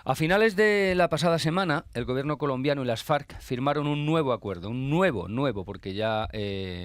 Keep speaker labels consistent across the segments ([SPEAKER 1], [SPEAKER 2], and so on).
[SPEAKER 1] A finales de la pasada semana, el gobierno colombiano y las FARC firmaron un nuevo acuerdo, un nuevo, porque ya ha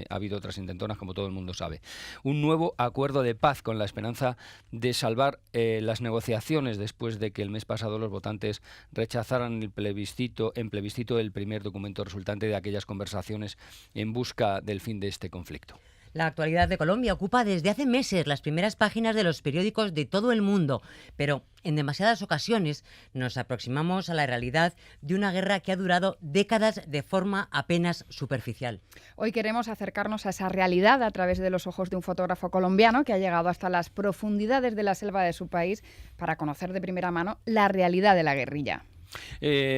[SPEAKER 1] habido otras intentonas, como todo el mundo sabe, un nuevo acuerdo de paz con la esperanza de salvar las negociaciones después de que el mes pasado los votantes rechazaran en plebiscito el primer documento resultante de aquellas conversaciones en busca del fin de este conflicto.
[SPEAKER 2] La actualidad de Colombia ocupa desde hace meses las primeras páginas de los periódicos de todo el mundo, pero en demasiadas ocasiones nos aproximamos a la realidad de una guerra que ha durado décadas de forma apenas superficial.
[SPEAKER 3] Hoy queremos acercarnos a esa realidad a través de los ojos de un fotógrafo colombiano que ha llegado hasta las profundidades de la selva de su país para conocer de primera mano la realidad de la guerrilla.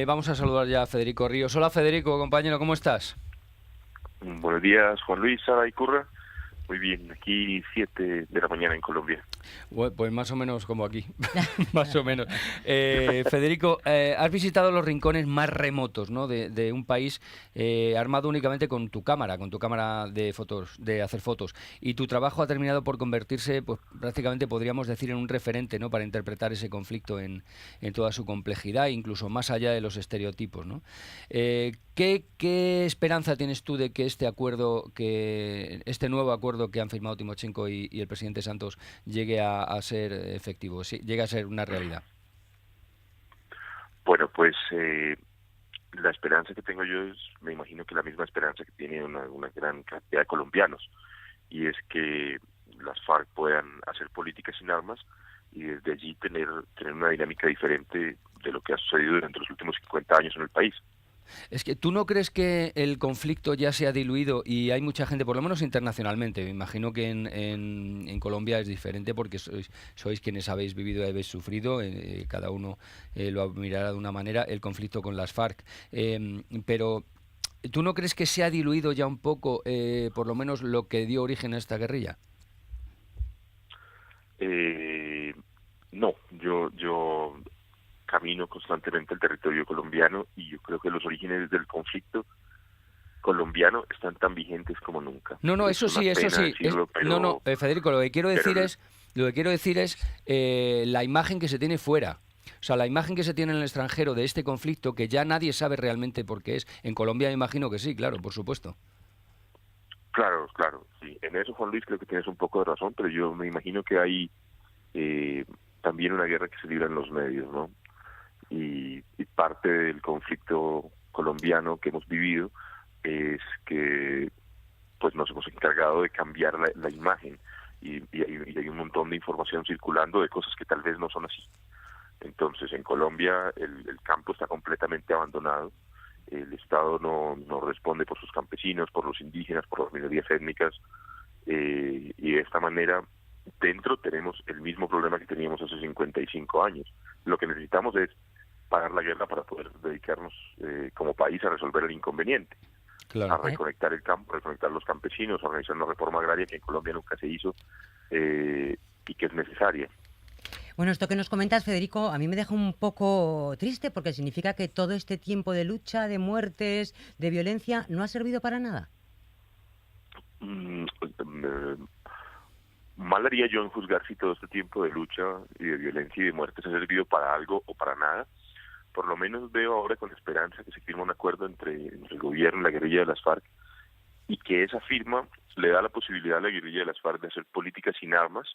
[SPEAKER 1] Vamos a saludar ya a Federico Ríos. Hola Federico, compañero, ¿cómo estás?
[SPEAKER 4] Buenos días, Juan Luis, Sara y Curra. Muy bien, aquí 7 de la mañana en Colombia.
[SPEAKER 1] Bueno, pues más o menos como aquí, más o menos. Federico, has visitado los rincones más remotos, ¿no?, de un país armado únicamente con tu cámara de fotos, de hacer fotos. Y tu trabajo ha terminado por convertirse, pues prácticamente podríamos decir, en un referente, ¿no?, para interpretar ese conflicto en toda su complejidad, incluso más allá de los estereotipos, ¿no? ¿Qué esperanza tienes tú de que este nuevo acuerdo que han firmado Timochenko y el presidente Santos llegue a ser efectivo, llegue a ser una realidad?
[SPEAKER 4] Bueno, pues la esperanza que tengo yo es, me imagino que la misma esperanza que tiene una gran cantidad de colombianos, y es que las FARC puedan hacer política sin armas y desde allí tener una dinámica diferente de lo que ha sucedido durante los últimos 50 años en el país.
[SPEAKER 1] Es que tú no crees que el conflicto ya se ha diluido y hay mucha gente, por lo menos internacionalmente, me imagino que en Colombia es diferente porque sois quienes habéis vivido y habéis sufrido, cada uno lo mirará de una manera, el conflicto con las FARC. Pero ¿tú no crees que se ha diluido ya un poco, por lo menos, lo que dio origen a esta guerrilla?
[SPEAKER 4] No, yo camino constantemente el territorio colombiano y yo creo que los orígenes del conflicto colombiano están tan vigentes como nunca.
[SPEAKER 1] No,
[SPEAKER 4] Es
[SPEAKER 1] eso
[SPEAKER 4] una
[SPEAKER 1] sí, eso
[SPEAKER 4] pena
[SPEAKER 1] sí.
[SPEAKER 4] decirlo,
[SPEAKER 1] Federico, lo que quiero
[SPEAKER 4] pero
[SPEAKER 1] decir es la imagen que se tiene fuera. O sea, la imagen que se tiene en el extranjero de este conflicto, que ya nadie sabe realmente por qué es. En Colombia me imagino que sí, claro, por supuesto.
[SPEAKER 4] claro, sí. En eso, Juan Luis, creo que tienes un poco de razón, pero yo me imagino que hay también una guerra que se libra en los medios, ¿no? Y parte del conflicto colombiano que hemos vivido es que pues nos hemos encargado de cambiar la imagen y hay un montón de información circulando de cosas que tal vez no son así. Entonces, en Colombia el campo está completamente abandonado, el Estado no responde por sus campesinos, por los indígenas, por las minorías étnicas, y de esta manera dentro tenemos el mismo problema que teníamos hace 55 años. Lo que necesitamos es parar la guerra para poder dedicarnos como país a resolver el inconveniente, a
[SPEAKER 1] Claro.
[SPEAKER 4] reconectar el campo, reconectar los campesinos, a organizar una reforma agraria que en Colombia nunca se hizo y que es necesaria.
[SPEAKER 2] Bueno, esto que nos comentas, Federico, a mí me deja un poco triste porque significa que todo este tiempo de lucha, de muertes, de violencia, no ha servido para nada.
[SPEAKER 4] Mal haría yo en juzgar si todo este tiempo de lucha y de violencia y de muerte se ha servido para algo o para nada. Por lo menos veo ahora con esperanza que se firma un acuerdo entre el gobierno y la guerrilla de las FARC, y que esa firma le da la posibilidad a la guerrilla de las FARC de hacer política sin armas,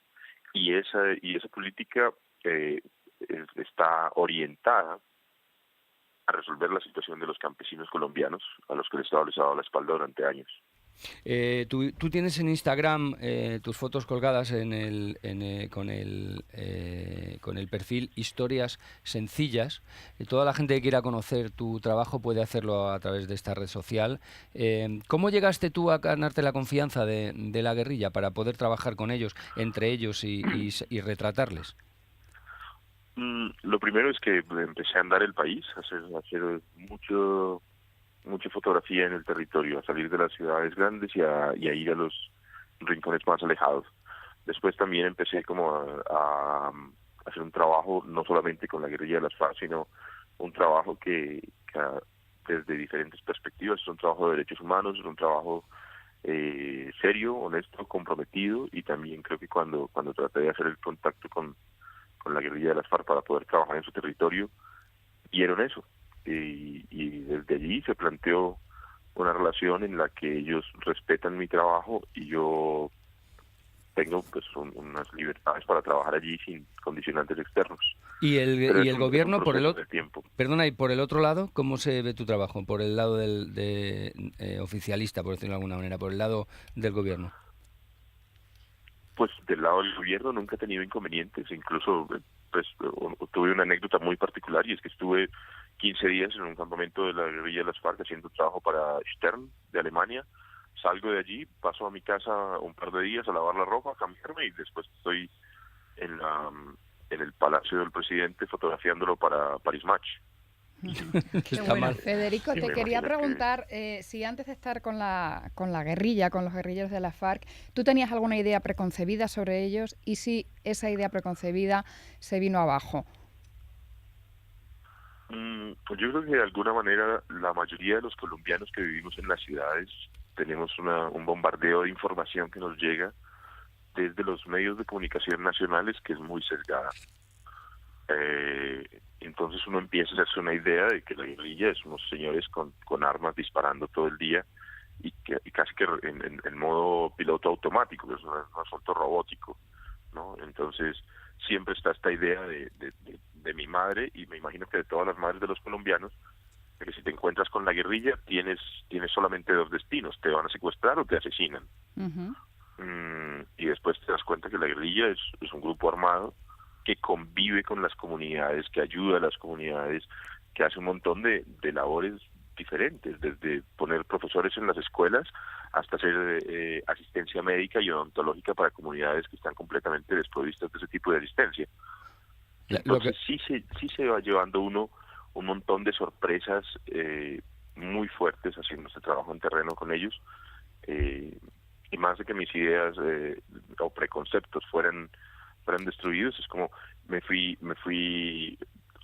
[SPEAKER 4] y esa política está orientada a resolver la situación de los campesinos colombianos a los que el Estado les ha dado la espalda durante años.
[SPEAKER 1] Tú tienes en Instagram tus fotos colgadas con el perfil Historias Sencillas. Toda la gente que quiera conocer tu trabajo puede hacerlo a través de esta red social. ¿Cómo llegaste tú a ganarte la confianza de la guerrilla para poder trabajar con ellos, entre ellos y retratarles?
[SPEAKER 4] Lo primero es que empecé a andar el país, a hacer mucha fotografía en el territorio, a salir de las ciudades grandes y a ir a los rincones más alejados. Después también empecé como a hacer un trabajo no solamente con la guerrilla de las FARC, sino un trabajo que desde diferentes perspectivas, es un trabajo de derechos humanos, es un trabajo serio, honesto, comprometido, y también creo que cuando traté de hacer el contacto con la guerrilla de las FARC para poder trabajar en su territorio, vieron eso. Y desde allí se planteó una relación en la que ellos respetan mi trabajo y yo tengo pues unas libertades para trabajar allí sin condicionantes externos.
[SPEAKER 1] Y
[SPEAKER 4] Pero
[SPEAKER 1] el gobierno, por el
[SPEAKER 4] otro
[SPEAKER 1] otro, perdona, y por el otro lado, ¿cómo se ve tu trabajo? Por el lado oficialista, por decirlo de alguna manera, por el lado del gobierno.
[SPEAKER 4] Pues del lado del gobierno nunca he tenido inconvenientes, incluso pues tuve una anécdota muy particular, y es que estuve 15 días en un campamento de la guerrilla de las FARC haciendo trabajo para Stern de Alemania. Salgo de allí, paso a mi casa un par de días a lavar la ropa, a cambiarme, y después estoy en el Palacio del Presidente fotografiándolo para Paris Match.
[SPEAKER 3] Qué
[SPEAKER 1] Está
[SPEAKER 3] bueno.
[SPEAKER 1] mal.
[SPEAKER 3] Federico,
[SPEAKER 4] Sí,
[SPEAKER 3] te
[SPEAKER 4] me
[SPEAKER 3] quería
[SPEAKER 4] imagino
[SPEAKER 3] preguntar si antes de estar con la guerrilla, con los guerrilleros de la FARC, ¿tú tenías alguna idea preconcebida sobre ellos y si esa idea preconcebida se vino abajo?
[SPEAKER 4] Pues yo creo que de alguna manera la mayoría de los colombianos que vivimos en las ciudades tenemos un bombardeo de información que nos llega desde los medios de comunicación nacionales, que es muy sesgada. Entonces uno empieza a hacerse una idea de que la guerrilla es unos señores con armas disparando todo el día y casi que en modo piloto automático, que es un asunto robótico, ¿no? Entonces siempre está esta idea de mi madre, y me imagino que de todas las madres de los colombianos, de que si te encuentras con la guerrilla tienes solamente dos destinos: te van a secuestrar o te asesinan.
[SPEAKER 3] Uh-huh.
[SPEAKER 4] Y después te das cuenta que la guerrilla es un grupo armado que convive con las comunidades, que ayuda a las comunidades, que hace un montón de labores diferentes, desde poner profesores en las escuelas hasta hacer asistencia médica y odontológica para comunidades que están completamente desprovistas de ese tipo de asistencia. Entonces sí se va llevando uno un montón de sorpresas muy fuertes haciendo este trabajo en terreno con ellos, y más de que mis ideas o preconceptos fueran destruidos, es como me fui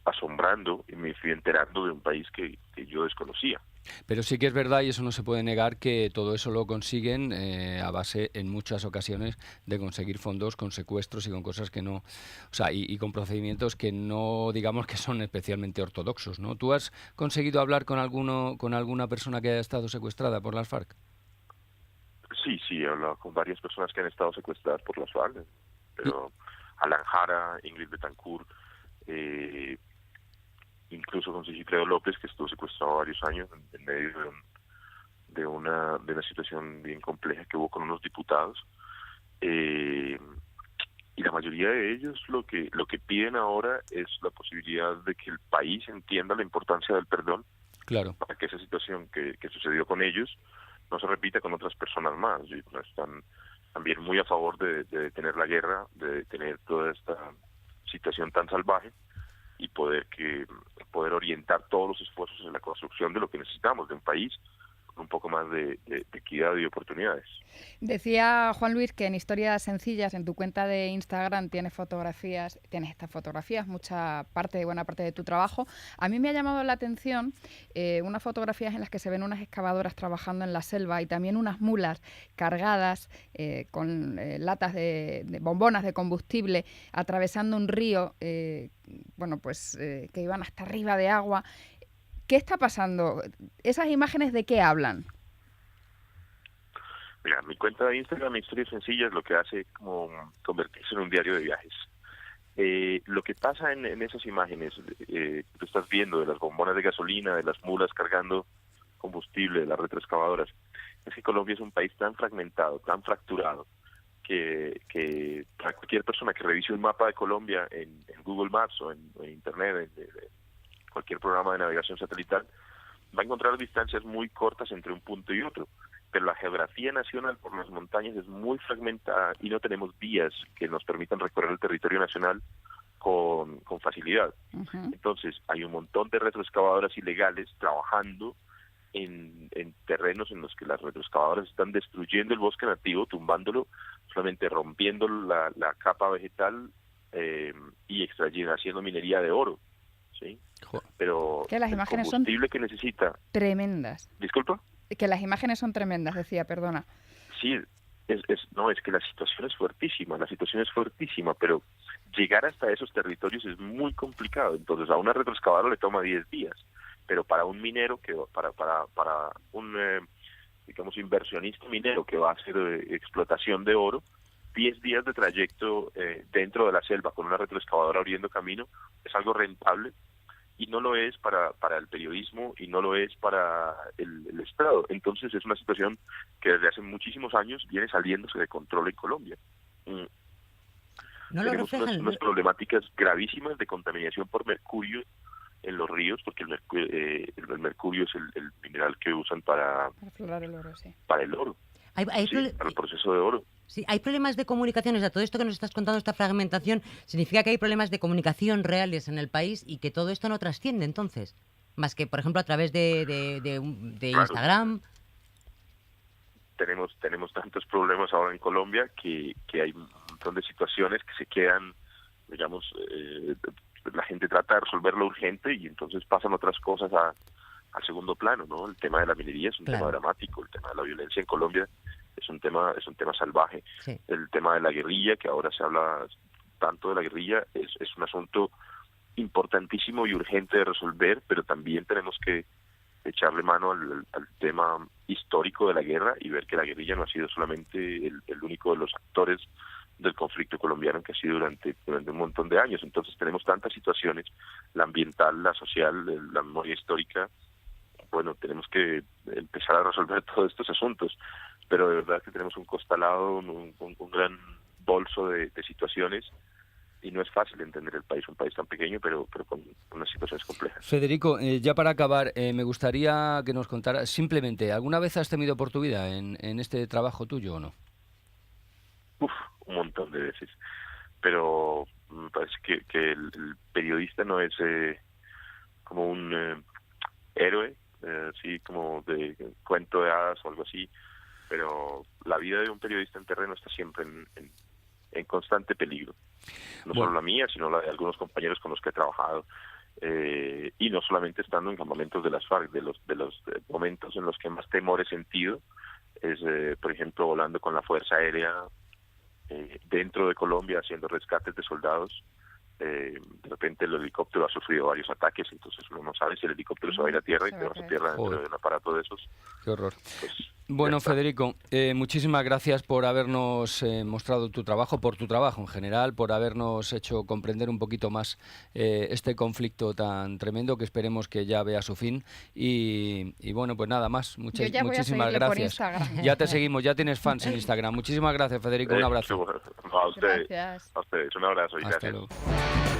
[SPEAKER 4] asombrando y me fui enterando de un país que yo desconocía.
[SPEAKER 1] Pero sí que es verdad, y eso no se puede negar, que todo eso lo consiguen a base, en muchas ocasiones, de conseguir fondos con secuestros y con cosas que no, o sea, y con procedimientos que no, digamos, que son especialmente ortodoxos, ¿no? ¿Tú has conseguido hablar con alguna persona que haya estado secuestrada por las FARC?
[SPEAKER 4] Sí, he hablado con varias personas que han estado secuestradas por las FARC, pero Alan Jara, Ingrid Betancourt, incluso con Sigifredo López, que estuvo secuestrado varios años en medio de una situación bien compleja que hubo con unos diputados, y la mayoría de ellos lo que piden ahora es la posibilidad de que el país entienda la importancia del perdón,
[SPEAKER 1] claro,
[SPEAKER 4] para que esa situación que sucedió con ellos no se repita con otras personas más. Y están también muy a favor de detener la guerra, de detener toda esta situación tan salvaje y poder orientar todos los esfuerzos en la construcción de lo que necesitamos, de un país con un poco más de equidad y oportunidades.
[SPEAKER 3] Decía Juan Luis que en Historias Sencillas, en tu cuenta de Instagram, tienes estas fotografías, buena parte de tu trabajo. A mí me ha llamado la atención unas fotografías en las que se ven unas excavadoras trabajando en la selva y también unas mulas cargadas con latas de bombonas de combustible atravesando un río, que iban hasta arriba de agua. ¿Qué está pasando? ¿Esas imágenes de qué hablan?
[SPEAKER 4] Mira, mi cuenta de Instagram, Historias Sencillas, lo que hace es como convertirse en un diario de viajes. Lo que pasa en esas imágenes, tú estás viendo de las bombonas de gasolina, de las mulas cargando combustible, de las retroexcavadoras, es que Colombia es un país tan fragmentado, tan fracturado, que para cualquier persona que revise un mapa de Colombia en Google Maps o en Internet, en cualquier programa de navegación satelital, va a encontrar distancias muy cortas entre un punto y otro, pero la geografía nacional por las montañas es muy fragmentada y no tenemos vías que nos permitan recorrer el territorio nacional con facilidad. Uh-huh. Entonces hay un montón de retroexcavadoras ilegales trabajando en terrenos en los que las retroexcavadoras están destruyendo el bosque nativo, tumbándolo, solamente rompiendo la capa vegetal y extrayendo, haciendo minería de oro. ¿Sí? Pero
[SPEAKER 3] que las imágenes son
[SPEAKER 4] que necesita
[SPEAKER 3] tremendas.
[SPEAKER 4] ¿Disculpa?
[SPEAKER 3] Que las imágenes son tremendas, decía, perdona.
[SPEAKER 4] Sí, no, es que la situación es fuertísima, pero llegar hasta esos territorios es muy complicado. Entonces a una retroexcavadora le toma 10 días, pero para un minero, para un digamos inversionista minero que va a hacer explotación de oro, 10 días de trayecto dentro de la selva con una retroexcavadora abriendo camino es algo rentable, y no lo es para el periodismo y no lo es para el Estado. Entonces es una situación que desde hace muchísimos años viene saliéndose de control en Colombia.
[SPEAKER 2] No lo
[SPEAKER 4] Tenemos
[SPEAKER 2] reflejan.
[SPEAKER 4] unas problemáticas gravísimas de contaminación por mercurio en los ríos, porque el mercurio es el mineral que usan para
[SPEAKER 3] explorar el oro, sí.
[SPEAKER 4] para el oro,
[SPEAKER 2] Hay
[SPEAKER 4] sí, para el proceso de oro.
[SPEAKER 2] Sí, hay problemas de comunicación. O sea, todo esto que nos estás contando, esta fragmentación, significa que hay problemas de comunicación reales en el país y que todo esto no trasciende, entonces. Más que, por ejemplo, a través de
[SPEAKER 4] Claro.
[SPEAKER 2] Instagram.
[SPEAKER 4] Tenemos tantos problemas ahora en Colombia que hay un montón de situaciones que se quedan, digamos, la gente trata de resolverlo urgente y entonces pasan otras cosas al segundo plano, ¿no? El tema de la minería es un
[SPEAKER 2] Claro.
[SPEAKER 4] tema dramático, el tema de la violencia en Colombia es un tema salvaje.
[SPEAKER 2] Sí.
[SPEAKER 4] El tema de la guerrilla, que ahora se habla tanto de la guerrilla, es un asunto importantísimo y urgente de resolver, pero también tenemos que echarle mano al tema histórico de la guerra y ver que la guerrilla no ha sido solamente el único de los actores del conflicto colombiano que ha sido durante un montón de años. Entonces tenemos tantas situaciones, la ambiental, la social, la memoria histórica. Bueno, tenemos que empezar a resolver todos estos asuntos, pero de verdad que tenemos un costalado, un gran bolso de situaciones, y no es fácil entender el país, un país tan pequeño, pero con unas situaciones complejas.
[SPEAKER 1] Federico, ya para acabar, me gustaría que nos contaras simplemente, ¿alguna vez has temido por tu vida en este trabajo tuyo o no?
[SPEAKER 4] Un montón de veces, pero me parece que el periodista no es como un héroe, así como de cuento de hadas o algo así, pero la vida de un periodista en terreno está siempre en constante peligro. No
[SPEAKER 1] Bueno.
[SPEAKER 4] solo la mía, sino la de algunos compañeros con los que he trabajado. Y no solamente estando en campamentos de las FARC, de los momentos en los que más temor he sentido es, por ejemplo, volando con la Fuerza Aérea dentro de Colombia haciendo rescates de soldados. De repente el helicóptero ha sufrido varios ataques, entonces uno no sabe si el helicóptero se va a ir a tierra y te vas a tierra dentro de un aparato de esos.
[SPEAKER 1] Qué horror.
[SPEAKER 4] Pues,
[SPEAKER 1] Bueno,
[SPEAKER 4] ya está.
[SPEAKER 1] Federico, muchísimas gracias por habernos mostrado tu trabajo, por tu trabajo en general, por habernos hecho comprender un poquito más este conflicto tan tremendo que esperemos que ya vea su fin. Y bueno, pues nada más.
[SPEAKER 3] Yo ya voy a
[SPEAKER 1] Muchísimas
[SPEAKER 3] seguirle por
[SPEAKER 1] gracias.
[SPEAKER 3] Instagram.
[SPEAKER 1] Ya te seguimos, ya tienes fans en Instagram. Muchísimas gracias, Federico. Un abrazo.
[SPEAKER 4] A ustedes,
[SPEAKER 3] Gracias.
[SPEAKER 4] a ustedes, un abrazo y
[SPEAKER 1] Hasta
[SPEAKER 4] gracias.
[SPEAKER 1] luego.